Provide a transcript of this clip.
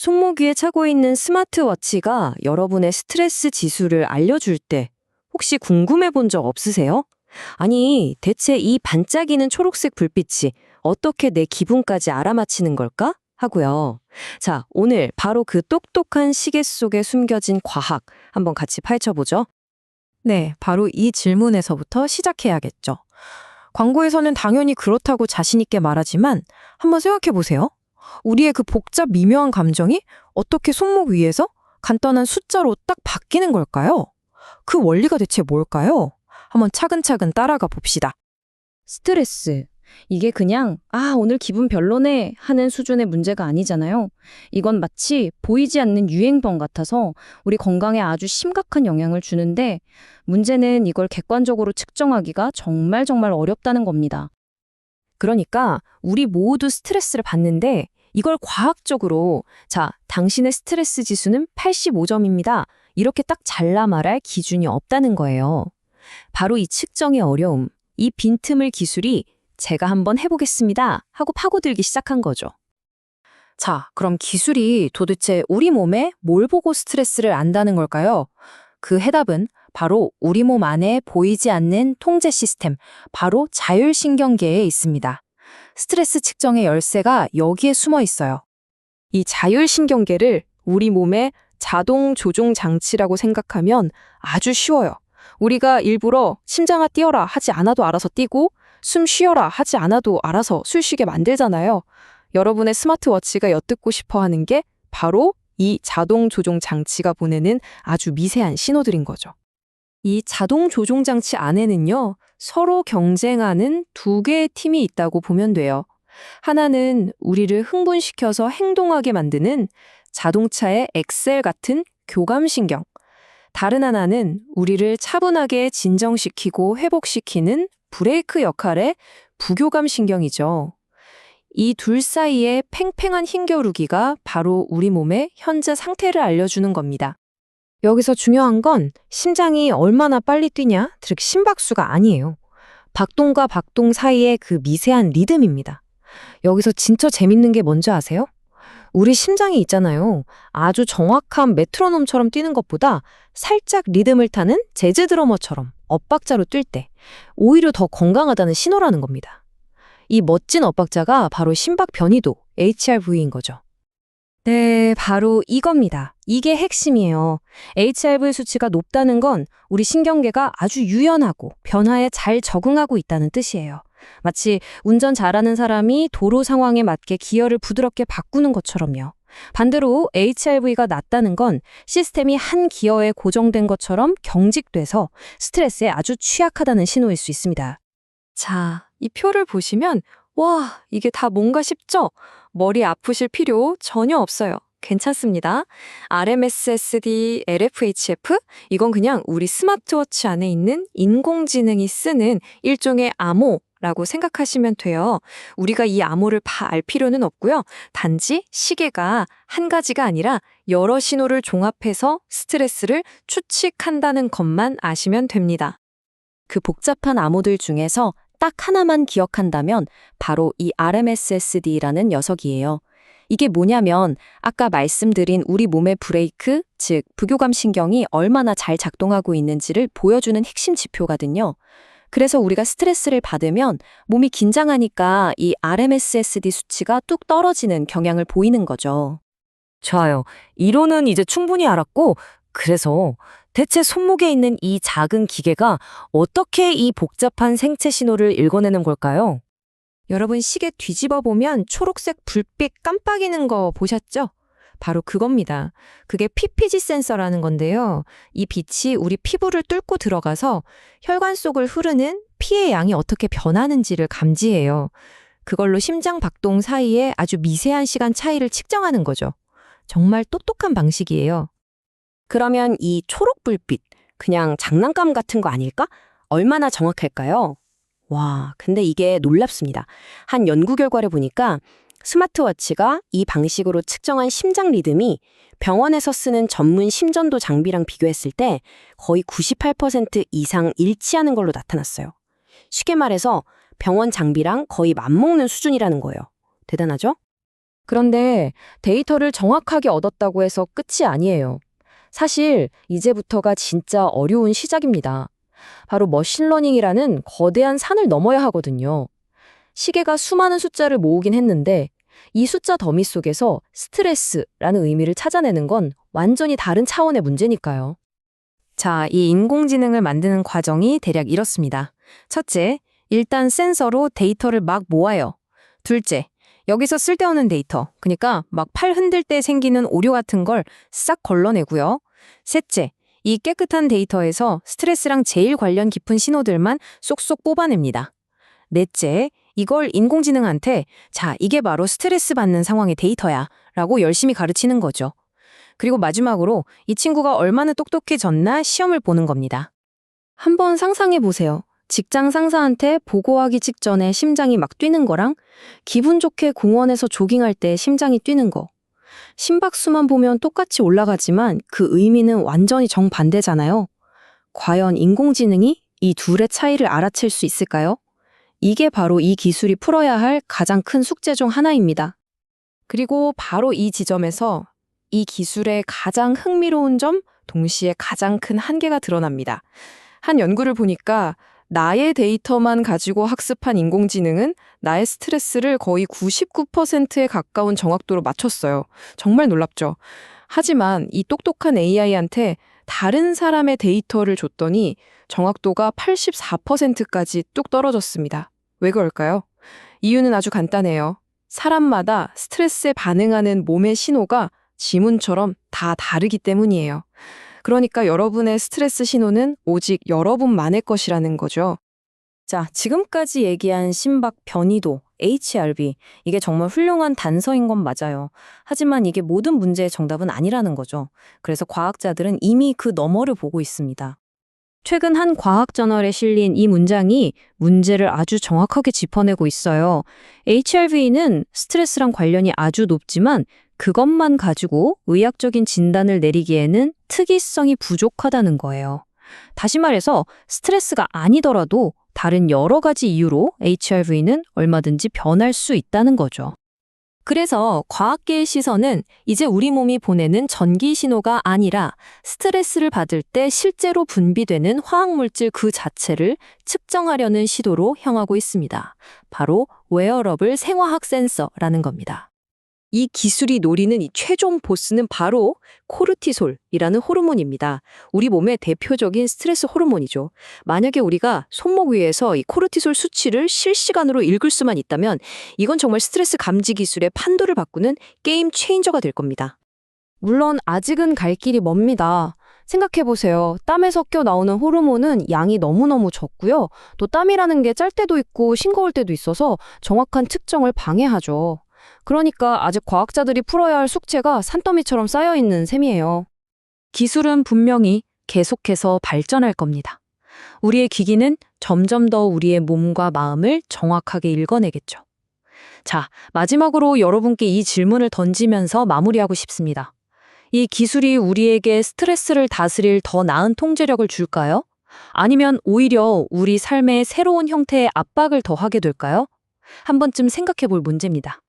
손목 위에 차고 있는 스마트워치가 여러분의 스트레스 지수를 알려줄 때 혹시 궁금해 본 적 없으세요? 아니, 대체 이 반짝이는 초록색 불빛이 어떻게 내 기분까지 알아맞히는 걸까? 하고요. 자, 오늘 바로 그 똑똑한 시계 속에 숨겨진 과학 한번 같이 파헤쳐보죠. 네, 바로 이 질문에서부터 시작해야겠죠. 광고에서는 당연히 그렇다고 자신 있게 말하지만 한번 생각해 보세요. 우리의 그 복잡 미묘한 감정이 어떻게 손목 위에서 간단한 숫자로 딱 바뀌는 걸까요? 그 원리가 대체 뭘까요? 한번 차근차근 따라가 봅시다. 스트레스. 이게 그냥, 오늘 기분 별로네 하는 수준의 문제가 아니잖아요. 이건 마치 보이지 않는 유행병 같아서 우리 건강에 아주 심각한 영향을 주는데 문제는 이걸 객관적으로 측정하기가 정말 어렵다는 겁니다. 그러니까 우리 모두 스트레스를 받는데 이걸 과학적으로 자, 당신의 스트레스 지수는 85점입니다. 이렇게 딱 잘라 말할 기준이 없다는 거예요. 바로 이 측정의 어려움, 이 빈틈을 기술이 제가 한번 해보겠습니다 하고 파고들기 시작한 거죠. 자, 그럼 기술이 도대체 우리 몸에 뭘 보고 스트레스를 안다는 걸까요? 그 해답은 바로 우리 몸 안에 보이지 않는 통제 시스템, 바로 자율신경계에 있습니다. 스트레스 측정의 열쇠가 여기에 숨어 있어요. 이 자율신경계를 우리 몸의 자동 조종 장치라고 생각하면 아주 쉬워요. 우리가 일부러 심장아 뛰어라 하지 않아도 알아서 뛰고 숨 쉬어라 하지 않아도 알아서 숨 쉬게 만들잖아요. 여러분의 스마트워치가 엿듣고 싶어 하는 게 바로 이 자동 조종 장치가 보내는 아주 미세한 신호들인 거죠. 이 자동 조종 장치 안에는요, 서로 경쟁하는 두 개의 팀이 있다고 보면 돼요. 하나는 우리를 흥분시켜서 행동하게 만드는 자동차의 엑셀 같은 교감신경. 다른 하나는 우리를 차분하게 진정시키고 회복시키는 브레이크 역할의 부교감신경이죠. 이 둘 사이의 팽팽한 힘겨루기가 바로 우리 몸의 현재 상태를 알려주는 겁니다. 여기서 중요한 건 심장이 얼마나 빨리 뛰냐, 즉 심박수가 아니에요. 박동과 박동 사이의 그 미세한 리듬입니다. 여기서 진짜 재밌는 게 뭔지 아세요? 우리 심장이 있잖아요. 아주 정확한 메트로놈처럼 뛰는 것보다 살짝 리듬을 타는 재즈 드러머처럼 엇박자로 뛸 때 오히려 더 건강하다는 신호라는 겁니다. 이 멋진 엇박자가 바로 심박 변이도 HRV인 거죠. 네, 바로 이겁니다. 이게 핵심이에요. HRV 수치가 높다는 건 우리 신경계가 아주 유연하고 변화에 잘 적응하고 있다는 뜻이에요. 마치 운전 잘하는 사람이 도로 상황에 맞게 기어를 부드럽게 바꾸는 것처럼요. 반대로 HRV가 낮다는 건 시스템이 한 기어에 고정된 것처럼 경직돼서 스트레스에 아주 취약하다는 신호일 수 있습니다. 자, 이 표를 보시면 와, 이게 다 뭔가 싶죠? 머리 아프실 필요 전혀 없어요. 괜찮습니다. RMSSD, LFHF? 이건 그냥 우리 스마트워치 안에 있는 인공지능이 쓰는 일종의 암호라고 생각하시면 돼요. 우리가 이 암호를 다 알 필요는 없고요. 단지 시계가 한 가지가 아니라 여러 신호를 종합해서 스트레스를 추측한다는 것만 아시면 됩니다. 그 복잡한 암호들 중에서 딱 하나만 기억한다면 바로 이 RMSSD라는 녀석이에요. 이게 뭐냐면 아까 말씀드린 우리 몸의 브레이크, 즉 부교감 신경이 얼마나 잘 작동하고 있는지를 보여주는 핵심 지표거든요. 그래서 우리가 스트레스를 받으면 몸이 긴장하니까 이 RMSSD 수치가 뚝 떨어지는 경향을 보이는 거죠. 좋아요. 이론은 이제 충분히 알았고, 그래서 대체 손목에 있는 이 작은 기계가 어떻게 이 복잡한 생체 신호를 읽어내는 걸까요? 여러분 시계 뒤집어 보면 초록색 불빛 깜빡이는 거 보셨죠? 바로 그겁니다. 그게 PPG 센서라는 건데요. 이 빛이 우리 피부를 뚫고 들어가서 혈관 속을 흐르는 피의 양이 어떻게 변하는지를 감지해요. 그걸로 심장 박동 사이에 아주 미세한 시간 차이를 측정하는 거죠. 정말 똑똑한 방식이에요. 그러면 이 초록 불빛, 그냥 장난감 같은 거 아닐까? 얼마나 정확할까요? 와, 근데 이게 놀랍습니다. 한 연구 결과를 보니까 스마트워치가 이 방식으로 측정한 심장 리듬이 병원에서 쓰는 전문 심전도 장비랑 비교했을 때 거의 98% 이상 일치하는 걸로 나타났어요. 쉽게 말해서 병원 장비랑 거의 맞먹는 수준이라는 거예요. 대단하죠? 그런데 데이터를 정확하게 얻었다고 해서 끝이 아니에요. 사실 이제부터가 진짜 어려운 시작입니다. 바로 머신러닝이라는 거대한 산을 넘어야 하거든요. 시계가 수많은 숫자를 모으긴 했는데 이 숫자 더미 속에서 스트레스라는 의미를 찾아내는 건 완전히 다른 차원의 문제니까요. 자, 이 인공지능을 만드는 과정이 대략 이렇습니다. 첫째, 일단 센서로 데이터를 막 모아요. 둘째, 여기서 쓸데없는 데이터, 그러니까 막 팔 흔들 때 생기는 오류 같은 걸 싹 걸러내고요. 셋째, 이 깨끗한 데이터에서 스트레스랑 제일 관련 깊은 신호들만 쏙쏙 뽑아냅니다. 넷째, 이걸 인공지능한테 자, 이게 바로 스트레스 받는 상황의 데이터야 라고 열심히 가르치는 거죠. 그리고 마지막으로 이 친구가 얼마나 똑똑해졌나 시험을 보는 겁니다. 한번 상상해 보세요. 직장 상사한테 보고하기 직전에 심장이 막 뛰는 거랑 기분 좋게 공원에서 조깅할 때 심장이 뛰는 거. 심박수만 보면 똑같이 올라가지만 그 의미는 완전히 정반대잖아요. 과연 인공지능이 이 둘의 차이를 알아챌 수 있을까요? 이게 바로 이 기술이 풀어야 할 가장 큰 숙제 중 하나입니다. 그리고 바로 이 지점에서 이 기술의 가장 흥미로운 점, 동시에 가장 큰 한계가 드러납니다. 한 연구를 보니까 나의 데이터만 가지고 학습한 인공지능은 나의 스트레스를 거의 99%에 가까운 정확도로 맞췄어요. 정말 놀랍죠? 하지만 이 똑똑한 AI한테 다른 사람의 데이터를 줬더니 정확도가 84%까지 뚝 떨어졌습니다. 왜 그럴까요? 이유는 아주 간단해요. 사람마다 스트레스에 반응하는 몸의 신호가 지문처럼 다 다르기 때문이에요. 그러니까 여러분의 스트레스 신호는 오직 여러분만의 것이라는 거죠. 자, 지금까지 얘기한 심박 변이도, HRV, 이게 정말 훌륭한 단서인 건 맞아요. 하지만 이게 모든 문제의 정답은 아니라는 거죠. 그래서 과학자들은 이미 그 너머를 보고 있습니다. 최근 한 과학 저널에 실린 이 문장이 문제를 아주 정확하게 짚어내고 있어요. HRV는 스트레스랑 관련이 아주 높지만 그것만 가지고 의학적인 진단을 내리기에는 특이성이 부족하다는 거예요. 다시 말해서 스트레스가 아니더라도 다른 여러 가지 이유로 HRV는 얼마든지 변할 수 있다는 거죠. 그래서 과학계의 시선은 이제 우리 몸이 보내는 전기 신호가 아니라 스트레스를 받을 때 실제로 분비되는 화학물질 그 자체를 측정하려는 시도로 향하고 있습니다. 바로 웨어러블 생화학 센서라는 겁니다. 이 기술이 노리는 이 최종 보스는 바로 코르티솔이라는 호르몬입니다. 우리 몸의 대표적인 스트레스 호르몬이죠. 만약에 우리가 손목 위에서 이 코르티솔 수치를 실시간으로 읽을 수만 있다면 이건 정말 스트레스 감지 기술의 판도를 바꾸는 게임 체인저가 될 겁니다. 물론 아직은 갈 길이 멉니다. 생각해보세요. 땀에 섞여 나오는 호르몬은 양이 너무너무 적고요. 또 땀이라는 게 짤 때도 있고 싱거울 때도 있어서 정확한 측정을 방해하죠. 그러니까 아직 과학자들이 풀어야 할 숙제가 산더미처럼 쌓여있는 셈이에요. 기술은 분명히 계속해서 발전할 겁니다. 우리의 기기는 점점 더 우리의 몸과 마음을 정확하게 읽어내겠죠. 자, 마지막으로 여러분께 이 질문을 던지면서 마무리하고 싶습니다. 이 기술이 우리에게 스트레스를 다스릴 더 나은 통제력을 줄까요? 아니면 오히려 우리 삶에 새로운 형태의 압박을 더하게 될까요? 한 번쯤 생각해 볼 문제입니다.